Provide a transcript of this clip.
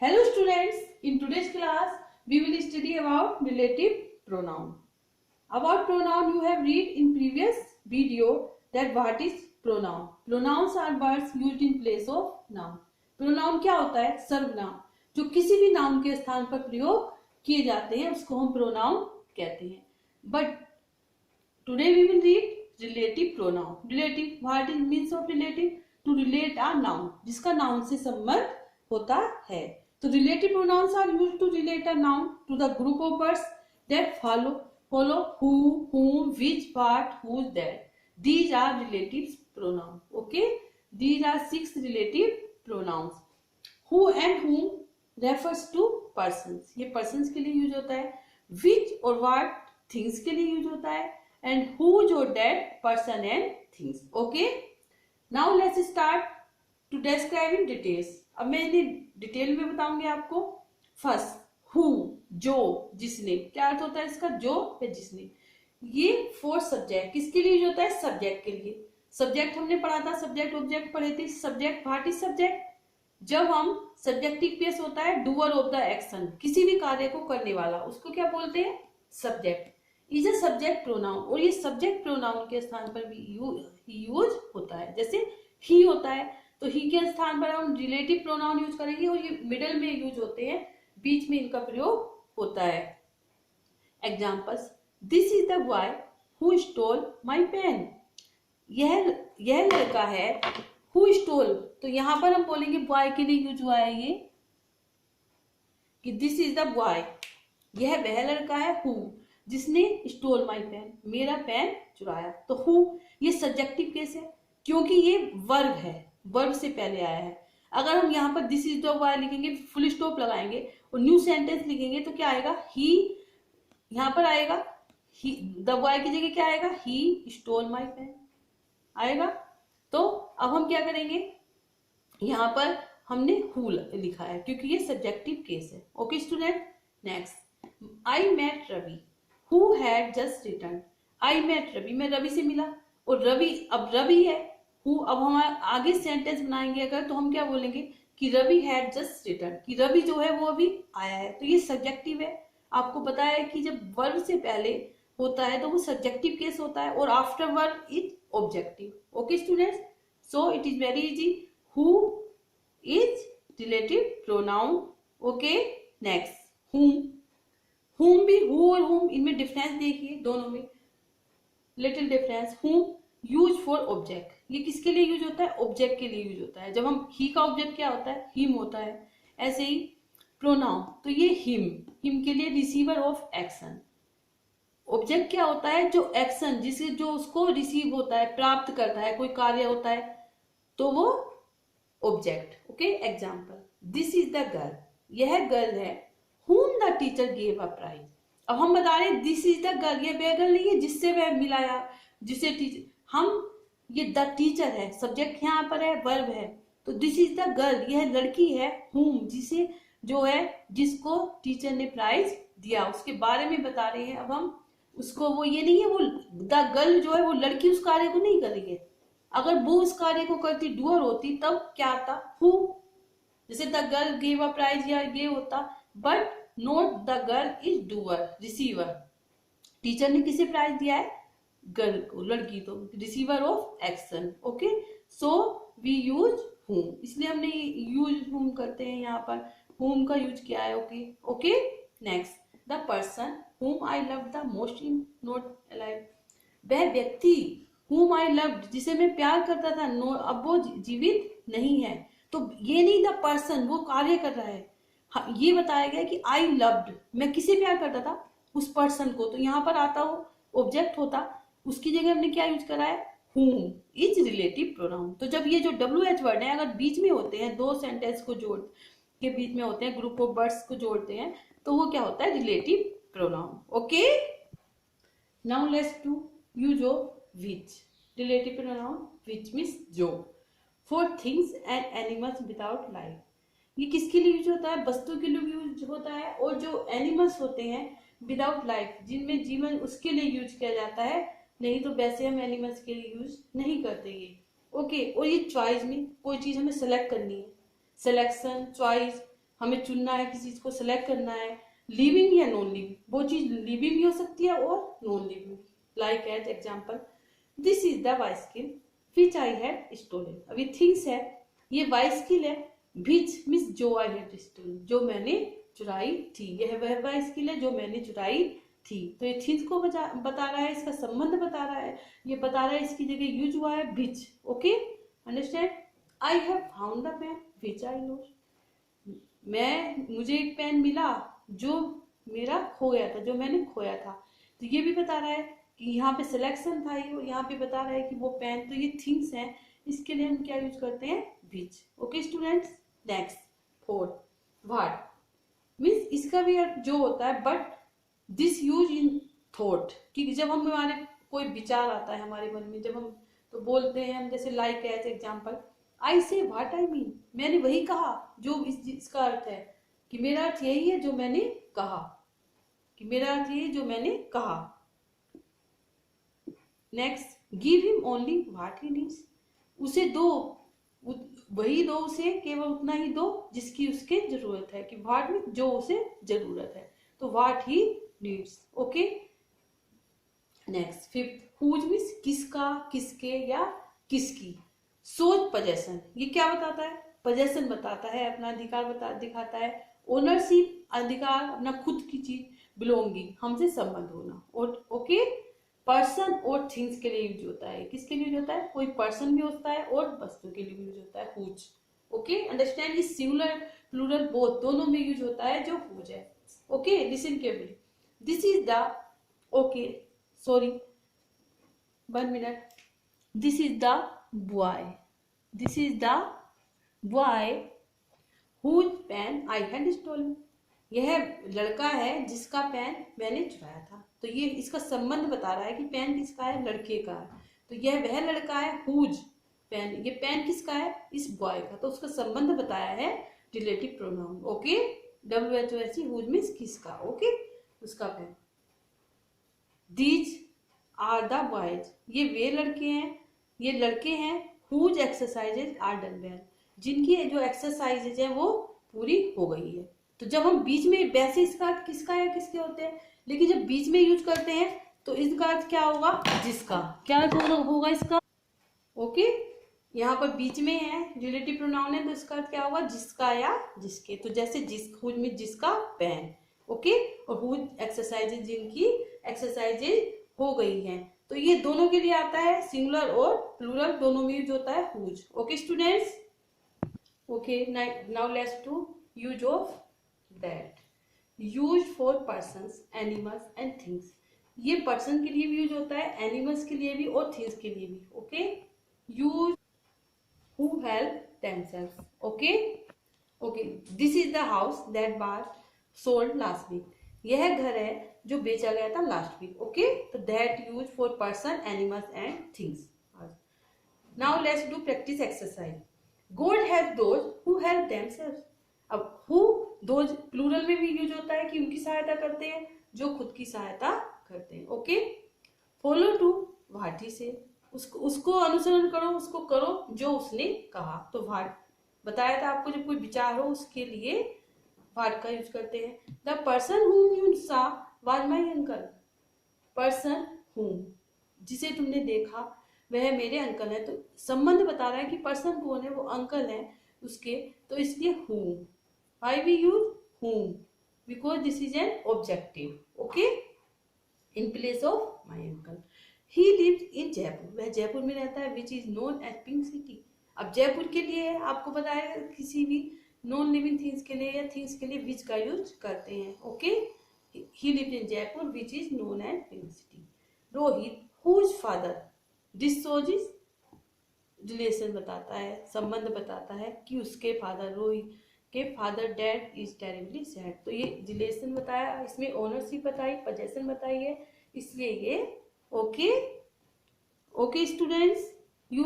Hello students, in today's class we will study about relative pronoun. About pronoun you have read in previous video that what is pronoun. Pronouns are words used in place of noun. Pronoun क्या होता है? सर्वनाम जो किसी भी noun के स्थान पर प्रयोग किए जाते हैं उसको हम pronoun कहते हैं. But today we will read relative pronoun. Relative, what is means of relative? To relate a noun, जिसका noun से संबंध होता है. तो relative pronouns are used to relate a noun to the group of words that follow who, whom, which, what, whose, that. These are relative pronouns. Okay, these are 6 relative pronouns. Who and whom refers to persons. ये persons के लिए use होता है. Which और what things के लिए use होता है. And whose और that person and things. Okay, now let's start to describe in details. अब मैं इन्हें डिटेल में बताऊंगी आपको. फर्स्ट, हु, जो, जिसने. क्या अर्थ होता है इसका? जो या जिसने. ये फोर सब्जेक्ट किसके लिए यूज होता है? सब्जेक्ट के लिए. सब्जेक्ट हमने पढ़ा था, सब्जेक्ट ऑब्जेक्ट पढ़े थे. Subject, what is subject? जब हम सब्जेक्टिव केस होता है डूअर ऑफ द एक्शन, किसी भी कार्य को करने वाला, उसको क्या बोलते हैं? Subject. Is a subject pronoun. और ये सब्जेक्ट प्रोनाउन के स्थान पर भी यूज होता है. जैसे ही होता है तो ही के स्थान पर हम रिलेटिव प्रोनाउन यूज करेंगे और ये मिडल में यूज होते हैं, बीच में इनका प्रयोग होता है. Examples, this is the boy who stole my pen. यह लड़का है. हु स्टोल, तो यहां पर हम बोलेंगे बॉय के लिए यूज हुआ है ये कि दिस इज द बॉय. यह वह लड़का है हु जिसने स्टोल माई पेन, मेरा पेन चुराया. तो हु ये सब्जेक्टिव केस है क्योंकि ये वर्ब है, वर्ब से पहले आया है. अगर हम यहाँ पर दिस इज द बॉय लिखेंगे, फुल स्टॉप लगाएंगे और न्यू सेंटेंस लिखेंगे तो क्या आएगा? ही यहाँ पर आएगा. ही, द बॉय की जगह क्या आएगा? ही स्टोल माई पेन आएगा. तो अब हम क्या करेंगे? यहाँ पर हमने हु लिखा है क्योंकि ये सब्जेक्टिव केस है. Okay student, next, I met Ravi who had just return. I met Ravi, मैं रवि से मिला. और रवि, अब रवि है हु. अब हम आगे सेंटेंस बनाएंगे अगर तो हम क्या बोलेंगे कि रवि हैड जस्ट रिटर्न, कि रवि जो है वो अभी आया है. तो ये सब्जेक्टिव है. आपको पता है कि जब वर्ब से पहले होता है तो वो सब्जेक्टिव केस होता है और after verb is objective. Okay students, so it is very easy. Who is relative pronoun. Okay, next, whom. whom भी, हु और whom इनमें डिफरेंस देखिए, दोनों में little difference. whom use for object. ये किसके लिए यूज होता है? ऑब्जेक्ट के लिए यूज होता है. जब हम ही का ऑब्जेक्ट क्या होता है? हिम होता है. ऐसे ही प्रोनाउन, तो ये हिम के लिए रिसीवर ऑफ एक्शन. ऑब्जेक्ट क्या होता है? जो एक्शन, जिसे जो उसको रिसीव होता है, प्राप्त करता है, कोई कार्य होता है, तो वो object. Okay, example, this is the girl. यह गर्ल है whom the teacher gave a prize. अब हम बता रहे हैं दिस इज द गर्ल, ये वह गर्ल नहीं है जिससे वह मिलाया, जिसे टीचर, हम ये द टीचर है, सब्जेक्ट यहाँ पर है, वर्ब है. तो दिस इज द गर्ल, यह लड़की है, whom जिसे, जो है जिसको टीचर ने प्राइज दिया, उसके बारे में बता रहे हैं. अब हम उसको, वो ये नहीं है, वो द गर्ल जो है वो लड़की उस कार्य को नहीं कर रही है. अगर वो उस कार्य को करती, डूअर होती, तब क्या आता? हु. जैसे the girl gave a prize या ये होता, but note the girl is doer, receiver. Teacher ने किसे प्राइज दिया है? गर्ल को, लड़की. तो receiver of action. Okay, so we use whom, इसलिए हमने यूज whom करते हैं. यहाँ पर whom का यूज किया है. Okay okay, next, the person whom I loved the most is not alive. वह व्यक्ति whom I loved, जिसे मैं प्यार करता था, नो, अब वो जीवित नहीं है. तो ये नहीं द पर्सन वो कार्य कर रहा है. हाँ, ये बताया गया कि आई लव्ड, मैं किसे प्यार करता था? उस पर्सन को. तो यहाँ पर आता हो ऑब्जेक्ट होता, उसकी जगह हमने क्या यूज करा है? whom is relative pronoun. तो जब ये जो WH वर्ड है अगर बीच में होते हैं, दो सेंटेंस को जोड़ के बीच में होते हैं, ग्रुप ऑफ वर्ड्स को जोड़ते हैं, तो वो क्या होता है? Relative pronoun. Okay, now let's do use of which. Relative pronoun which means जो. For things and animals without life. ये किसके लिए यूज होता है? वस्तु के लिए यूज होता है. और जो एनिमल्स होते हैं विदाउट लाइफ, जिनमें जीवन, उसके लिए यूज किया जाता है. नहीं तो वैसे हम एनिमल्स के लिए यूज नहीं करते ये. ओके, और ये चॉइस में कोई चीज हमें सेलेक्ट करनी है, सिलेक्शन, चॉइस, हमें चुनना है, किसी चीज को सिलेक्ट करना है, लिविंग या नॉन लिविंग, वो चीज लिविंग भी हो सकती है और non living. Like as example, this is the bicycle which I had stolen. अभी थिंग्स है, ये बाइसिकल है, विच मीन्स जो आई हैड स्टोलन, जो मैंने चुराई थी। यह वह बाइसिकल है जो मैंने चुराई थी। तो ये थिंग्स को बता रहा है, इसका संबंध बता रहा है, ये बता रहा है इसकी जगह यूज हुआ है which. Okay, understand. I have found the pen which I lost. मुझे एक पेन मिला जो मेरा खो गया था, जो मैंने खोया था। तो ये भी बता रहा है कि यहाँ पे सिलेक्शन था, यहाँ पे बता रहा है कि वो पेन। तो ये थिंग्स हैं, इसके लिए हम क्या यूज करते हैं, which. Okay students, next fourth, what means इसका भी अर्थ जो होता है, but this use in thought, कि जब हम हमारे कोई विचार आता है हमारे मन में, जब हम तो बोलते हैं हम, जैसे लाइक एज एग्जाम्पल, आई से व्हाट आई मीन, मैंने वही कहा जो इसका अर्थ है, कि मेरा अर्थ यही है जो मैंने कहा, कि मेरा अर्थ यही जो मैंने कहा। Next, give him only what he needs, उसे दो, वही दो, उसे केवल उतना ही दो जिसकी उसके जरूरत है, कि व्हाट मीन जो उसे जरूरत है, तो what he needs. Okay, next fifth, whose means किसका, किसके या किसकी। सोच पजेशन, ये क्या बताता है, पजेशन बताता है, अपना अधिकार दिखाता है। ओनरशिप, अधिकार, अपना खुद की चीज। बिलोंगिंग, हमसे संबंध होना। और ओके, पर्सन और थिंग्स के लिए यूज होता है। किसके लिए यूज होता है, कोई पर्सन भी होता है और वस्तु के लिए भी यूज होता है, whose. Okay, understand, is singular plural both दोनों में यूज होता है जो हुज है। Okay, listen carefully, this is the, okay sorry 1 minute, this is the boy, this is the boy whose pen I had stolen, यह लड़का है जिसका पेन मैंने चुराया था। तो ये इसका संबंध बता रहा है कि पेन किसका है, लड़के का है। तो यह वह लड़का है हुज पेन, ये पेन किसका है, इस बॉय का। तो उसका संबंध बताया है relative pronoun. Okay, WHOSE, whose means किसका। ओके, उसका pen. These are the boys, ये वे लड़के हैं, ये लड़के हैं, whose exercises are done well, जिनकी जो एक्सरसाइजेज है वो पूरी हो गई है। तो जब हम बीच में, वैसे इसका अर्थ किसका या किसके होते हैं, लेकिन जब बीच में यूज करते हैं तो इसका अर्थ क्या होगा, जिसका। क्या अर्थ होगा इसका, ओके, यहाँ पर बीच में है, रिलेटिव प्रोनाउन है, तो इसका अर्थ क्या होगा, जिसका या जिसके। तो जैसे हुज में जिसका पेन, ओके, और हुज एक्सरसाइजेज, जिनकी एक्सरसाइजेज हो गई हैं। तो ये दोनों के लिए आता है, सिंगुलर और प्लूरल दोनों में यूज होता है whose. Okay students, okay, now let's do use of that. Use for persons, animals and things, ये पर्सन के लिए भी यूज होता है, एनिमल्स के लिए भी और थिंग्स के लिए भी। Okay, use who help themselves. Okay, okay, this is the house that was sold last week, यह घर है जो बेचा गया था लास्ट वीक। ओके, तो that use for person, animals and things. Now let's do practice exercise. God help those who help themselves, अब who those plural में भी यूज होता है कि उनकी सहायता करते हैं जो खुद की सहायता करते हैं। Okay, follow to what he say, उसको अनुसरण करो, उसको करो जो उसने कहा। तो व्हाट बताया था आपको, जब कोई विचार हो उसके लिए व्हाट का यूज करते हैं। The person whom you saw was my uncle, person whom, जिसे तुमने देखा वह मेरे अंकल है। तो संबंध बता रहा है कि पर्सन कौन है, वो अंकल है उसके, तो इसलिए whom। Why we use whom? Because this is an objective. Okay? In place of my uncle. He lives in Jaipur. वह जयपुर में रहता है, which is known as Pink City. अब जयपुर के लिए आपको बताया, किसी भी नॉन लिविंग थिंग्स के लिए या थिंग्स के लिए which का यूज करते हैं। Okay, he lives in Jaipur, which is known as Pink City. Rohit, whose father? This shows is relation बताता है, संबंध बताता है कि उसके फादर, रोहित के father dad is terribly sad. तो ये रिलेशन बताया, इसमें ओनरशिप बताई, पोजेशन बताई है, इसलिए ये ओके। Okay students,